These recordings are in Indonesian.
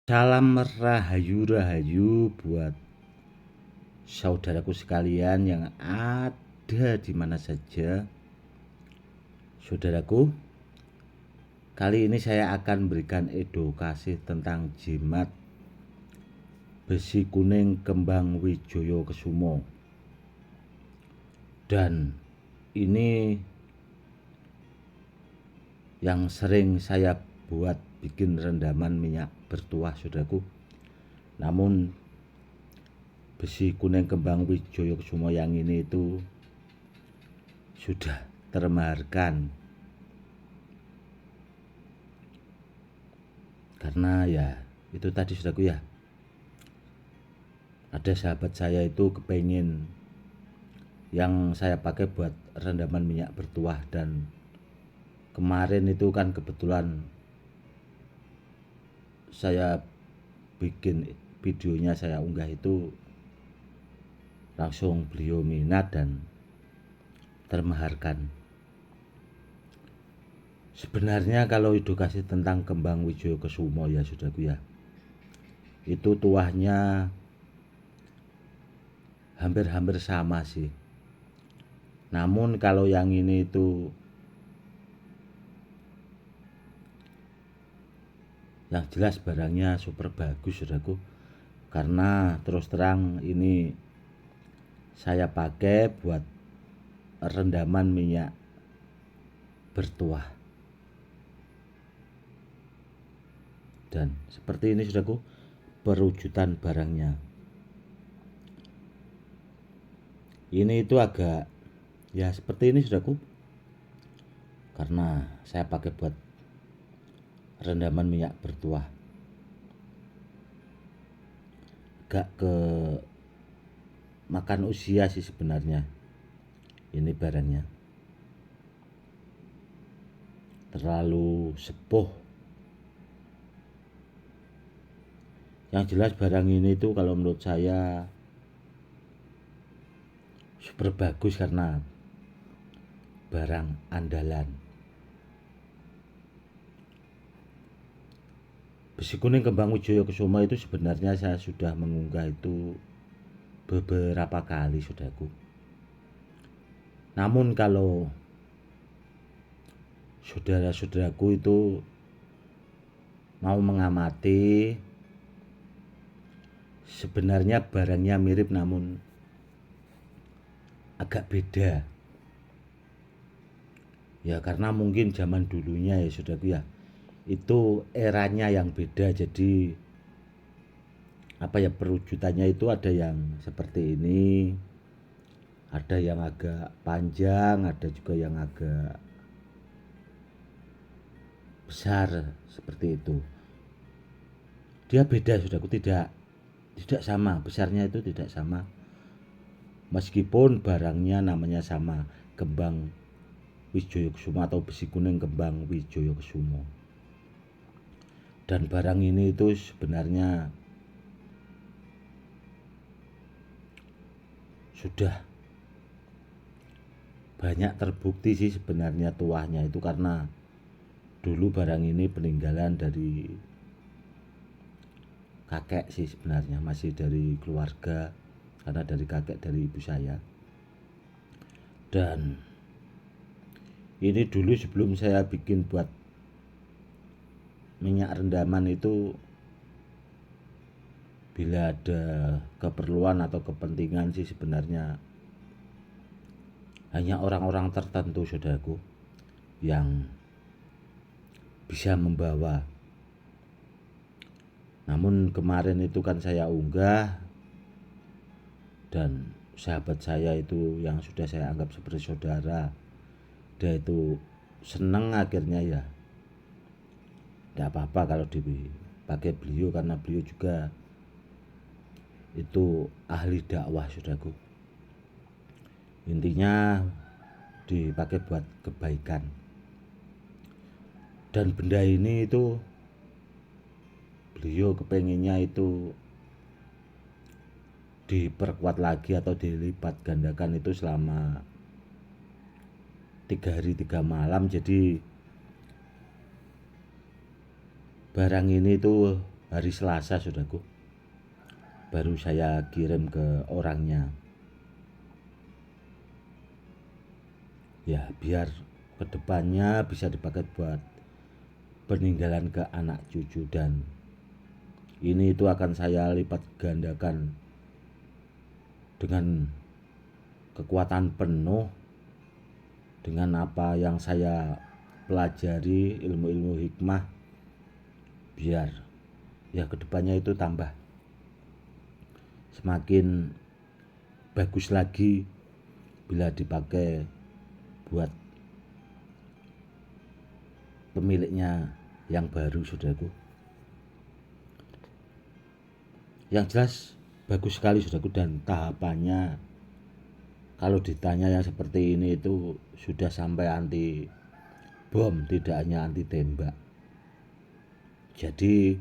Salam rahayu buat saudaraku sekalian yang ada di mana saja. Saudaraku, kali ini saya akan berikan edukasi tentang jimat besi kuning kembang Wijaya Kesumo. Dan ini yang sering saya buat bikin rendaman minyak bertuah, saudaraku. Namun besi kuning kembang Wijaya Kesumo yang ini itu sudah termaharkan, karena ya itu tadi, saudaraku, ya ada sahabat saya itu kepengen yang saya pakai buat rendaman minyak bertuah, dan kemarin itu kan kebetulan saya bikin videonya, saya unggah itu langsung beliau minat dan termaharkan. Sebenarnya kalau edukasi tentang kembang Wijaya Kesumo ya, saudaraku, ya itu tuahnya hampir-hampir sama sih. Namun kalau yang ini itu yang jelas barangnya super bagus, saudaraku, karena terus terang ini saya pakai buat rendaman minyak bertuah. Dan seperti ini, saudaraku, perwujudan barangnya. Ini itu agak ya seperti ini, saudaraku, karena saya pakai buat rendaman minyak bertuah. Gak ke makan usia sih sebenarnya ini barangnya, terlalu sepuh. Yang jelas barang ini tuh kalau menurut saya super bagus karena barang andalan. Besi kuning kembang Wijaya Kesumo itu sebenarnya saya sudah mengunggah itu beberapa kali, saudaraku. Namun kalau saudara-saudaraku itu mau mengamati, sebenarnya barangnya mirip namun agak beda. Ya karena mungkin zaman dulunya ya, saudaraku, ya itu eranya yang beda, jadi apa ya, perwujudannya itu ada yang seperti ini, ada yang agak panjang, ada juga yang agak besar seperti itu. Dia beda, saudaraku, tidak sama, besarnya itu tidak sama, meskipun barangnya namanya sama, kembang Wijaya Kesumo atau besi kuning kembang Wijaya Kesumo. Dan barang ini itu sebenarnya sudah banyak terbukti sih sebenarnya tuahnya itu, karena dulu barang ini peninggalan dari kakek sih sebenarnya, masih dari keluarga, karena dari kakek, dari ibu saya. Dan ini dulu sebelum saya bikin buat minyak rendaman itu, bila ada keperluan atau kepentingan sih sebenarnya hanya orang-orang tertentu, saudaraku, yang bisa membawa. Namun kemarin itu kan saya unggah, dan sahabat saya itu yang sudah saya anggap seperti saudara, dia itu seneng, akhirnya ya tidak apa-apa kalau dipakai beliau, karena beliau juga itu ahli dakwah, saudaraku. Intinya dipakai buat kebaikan. Dan benda ini itu beliau kepenginnya itu diperkuat lagi atau dilipat gandakan itu selama 3 hari 3 malam. Jadi barang ini tuh hari Selasa saudaraku, baru saya kirim ke orangnya. Ya biar kedepannya bisa dipakai buat peninggalan ke anak cucu, dan ini itu akan saya lipat gandakan dengan kekuatan penuh dengan apa yang saya pelajari, ilmu-ilmu hikmah, biar ya kedepannya itu tambah semakin bagus lagi bila dipakai buat pemiliknya yang baru saudaraku. Yang jelas bagus sekali saudaraku, dan tahapannya kalau ditanya yang seperti ini itu sudah sampai anti bom, tidak hanya anti tembak. Jadi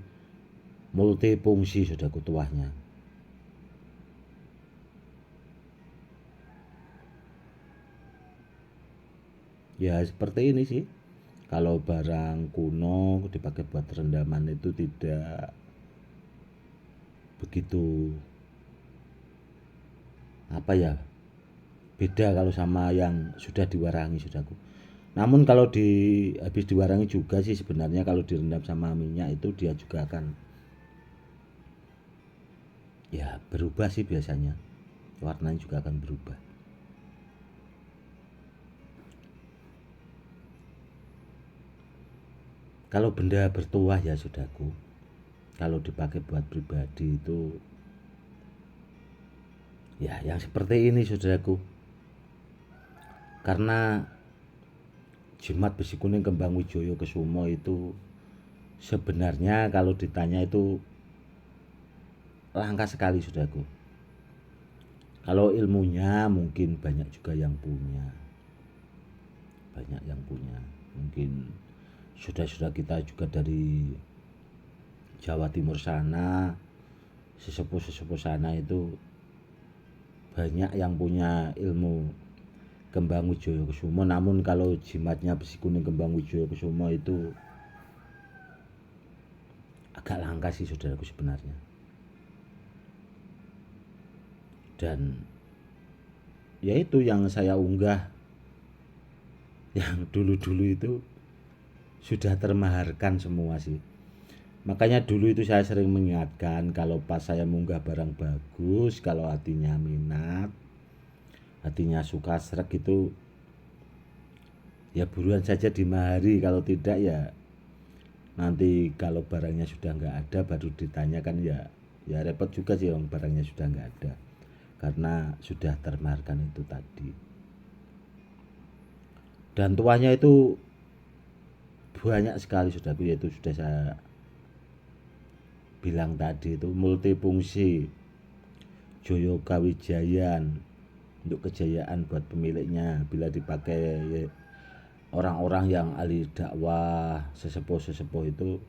multifungsi saudaraku tuahnya. Ya seperti ini sih. Kalau barang kuno dipakai buat rendaman itu tidak begitu apa ya, beda kalau sama yang sudah diwarangi saudaraku. Namun kalau habis diwarangi juga sih sebenarnya kalau direndam sama minyak itu dia juga akan ya berubah sih, biasanya warnanya juga akan berubah. Kalau benda bertuah ya saudaraku, kalau dipakai buat pribadi itu ya yang seperti ini saudaraku. Karena jimat besi kuning kembang Wijoyo Kusumo itu sebenarnya kalau ditanya itu langka sekali saudaraku. Kalau ilmunya mungkin banyak juga yang punya, mungkin sudah kita juga dari Jawa Timur sana, sesepuh sana itu banyak yang punya ilmu kembang Wijoyo Kusumo. Namun kalau jimatnya besi kuning kembang Wijoyo Kusumo itu agak langka sih saudaraku sebenarnya. Dan yaitu yang saya unggah yang dulu-dulu itu sudah termaharkan semua sih. Makanya dulu itu saya sering mengingatkan kalau pas saya munggah barang bagus, kalau hatinya minat, hatinya suka srek itu ya buruan saja dimahari. Kalau tidak ya nanti kalau barangnya sudah nggak ada baru ditanyakan, ya repot juga sih orang barangnya sudah nggak ada karena sudah termaharkan itu tadi. Dan tuanya itu banyak sekali saudaraku, yaitu sudah saya bilang tadi itu multifungsi, Joyo Kawijayan untuk kejayaan buat pemiliknya bila dipakai orang-orang yang ahli dakwah, sesepuh-sesepuh itu,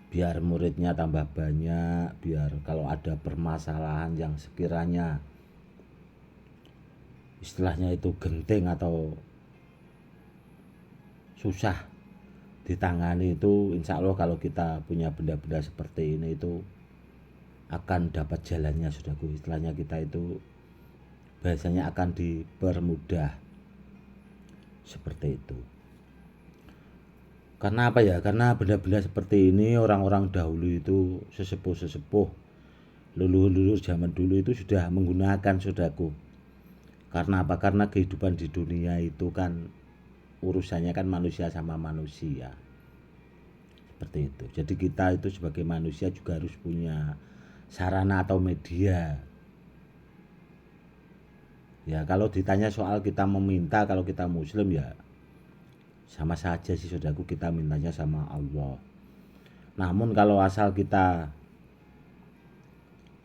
biar muridnya tambah banyak, biar kalau ada permasalahan yang sekiranya istilahnya itu genting atau susah ditangani itu, insya Allah kalau kita punya benda-benda seperti ini itu akan dapat jalannya saudaraku. Istilahnya kita itu biasanya akan dipermudah seperti itu. Karena apa ya, karena benda-benda seperti ini orang-orang dahulu itu sesepuh-sesepuh leluhur zaman dulu itu sudah menggunakan saudaraku. Karena apa? Karena kehidupan di dunia itu kan urusannya kan manusia sama manusia, seperti itu. Jadi kita itu sebagai manusia juga harus punya sarana atau media. Ya kalau ditanya soal kita meminta, kalau kita muslim ya sama saja sih saudaraku, kita mintanya sama Allah. Namun kalau asal kita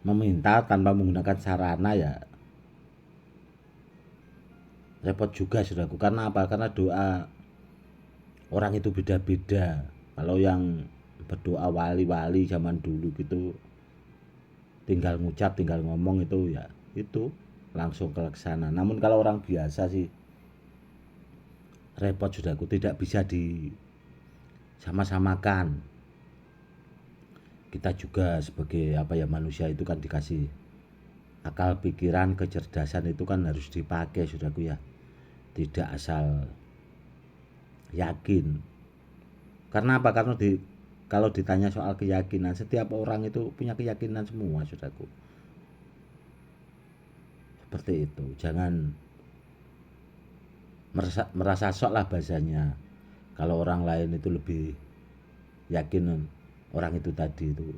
meminta tanpa menggunakan sarana ya repot juga saudaraku. Karena apa? Karena doa orang itu beda-beda. Kalau yang berdoa wali-wali zaman dulu gitu tinggal ngucap, tinggal ngomong itu ya itu langsung kelaksana. Namun kalau orang biasa sih repot saudaraku, tidak bisa disama-samakan. kita juga sebagai manusia itu kan dikasih akal pikiran, kecerdasan itu kan harus dipakai saudaraku ya. Tidak asal yakin. Karena apa? Kalau ditanya soal keyakinan, setiap orang itu punya keyakinan semua saudaraku. Seperti itu. Jangan merasa sok lah bahasanya. Kalau orang lain itu lebih yakin orang itu tadi itu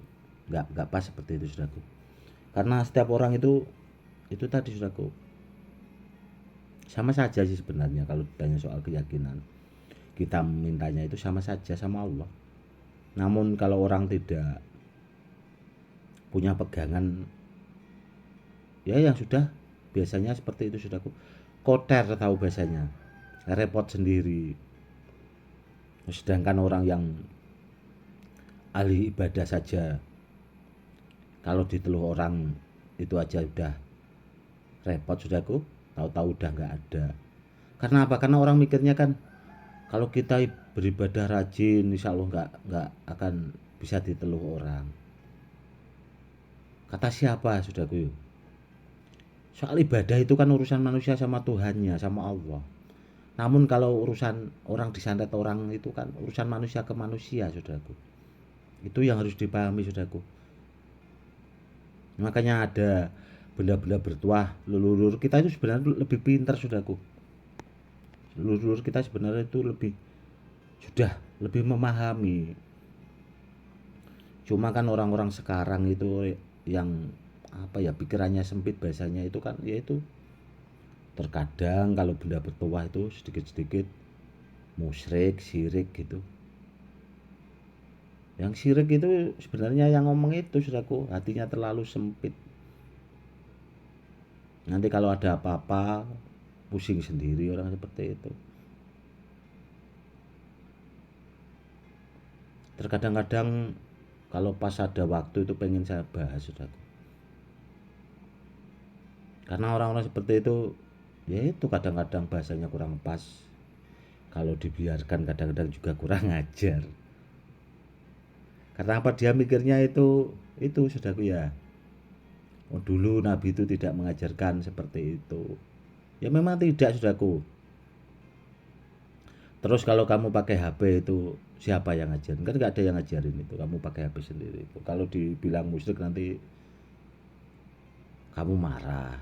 nggak pas seperti itu saudaraku. Karena setiap orang itu tadi saudaraku sama saja sih sebenarnya. Kalau ditanya soal keyakinan, kita mintanya itu sama saja sama Allah. Namun kalau orang tidak punya pegangan, ya yang sudah biasanya seperti itu saudaraku. Koter tahu bahasanya, repot sendiri. Sedangkan orang yang ahli ibadah saja, kalau diteluh orang itu aja udah repot saudaraku, tahu-tahu udah nggak ada. Karena apa? Karena orang mikirnya kan kalau kita beribadah rajin, insya Allah nggak akan bisa diteluh orang. Kata siapa saudaraku? Soal ibadah itu kan urusan manusia sama Tuhannya, sama Allah. Namun kalau urusan orang disantet orang itu kan urusan manusia ke manusia saudaraku. Itu yang harus dipahami saudaraku. Makanya ada benda-benda bertuah, leluhur kita itu sebenarnya lebih pintar saudaraku. Leluhur kita sebenarnya itu sudah lebih memahami. Cuma kan orang-orang sekarang itu yang pikirannya sempit bahasanya itu kan, yaitu terkadang kalau benda bertuah itu sedikit-sedikit musyrik, syirik gitu. Yang syirik itu sebenarnya yang ngomong itu saudaraku hatinya terlalu sempit. Nanti kalau ada apa-apa pusing sendiri orang seperti itu. Terkadang-kadang kalau pas ada waktu itu pengen saya bahas saudaraku. Karena orang-orang seperti itu, ya itu kadang-kadang bahasanya kurang pas. Kalau dibiarkan kadang-kadang juga kurang ajar. Karena apa? Dia mikirnya itu saudaraku ya. Oh, dulu Nabi itu tidak mengajarkan seperti itu. Ya memang tidak saudaraku. Terus kalau kamu pakai HP itu siapa yang ngajarin? Kan nggak ada yang ngajarin itu. Kamu pakai HP sendiri itu. Kalau dibilang musyrik nanti kamu marah.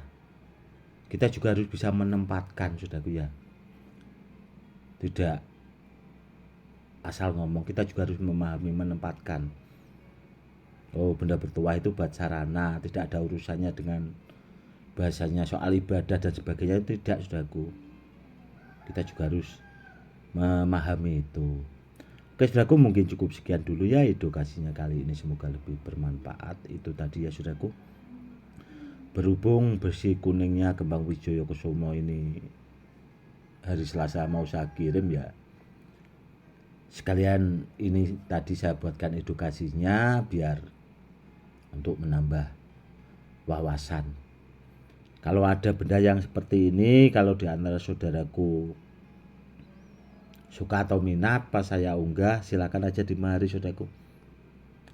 Kita juga harus bisa menempatkan saudaraku ya. Tidak asal ngomong, kita juga harus memahami, menempatkan. Oh, benda bertuah itu buat sarana, tidak ada urusannya dengan bahasanya soal ibadah dan sebagainya, itu tidak saudaraku. Kita juga harus memahami itu. Oke saudaraku, mungkin cukup sekian dulu ya edukasinya kali ini, semoga lebih bermanfaat. Itu tadi ya saudaraku, berhubung besi kuningnya kembang Wijaya Kusumo ini hari Selasa mau saya kirim ya, sekalian ini tadi saya buatkan edukasinya biar untuk menambah wawasan. Kalau ada benda yang seperti ini, kalau di antara saudaraku suka atau minat pas saya unggah, silakan aja dimari saudaraku.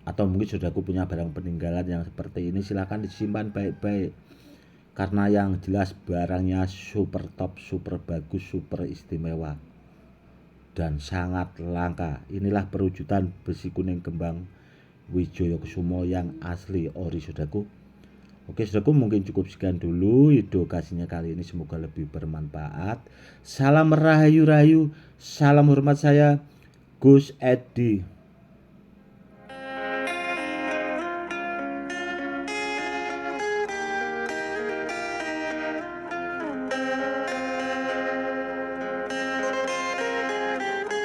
Atau mungkin saudaraku punya barang peninggalan yang seperti ini, silakan disimpan baik-baik. Karena yang jelas barangnya super top, super bagus, super istimewa dan sangat langka. Inilah perwujudan besi kuning kembang Wijaya Kusumo yang asli ori saudaraku. Oke saudaraku, mungkin cukup sekian dulu edukasinya kali ini, semoga lebih bermanfaat. Salam rahayu-rahayu, salam hormat saya Gus Edi.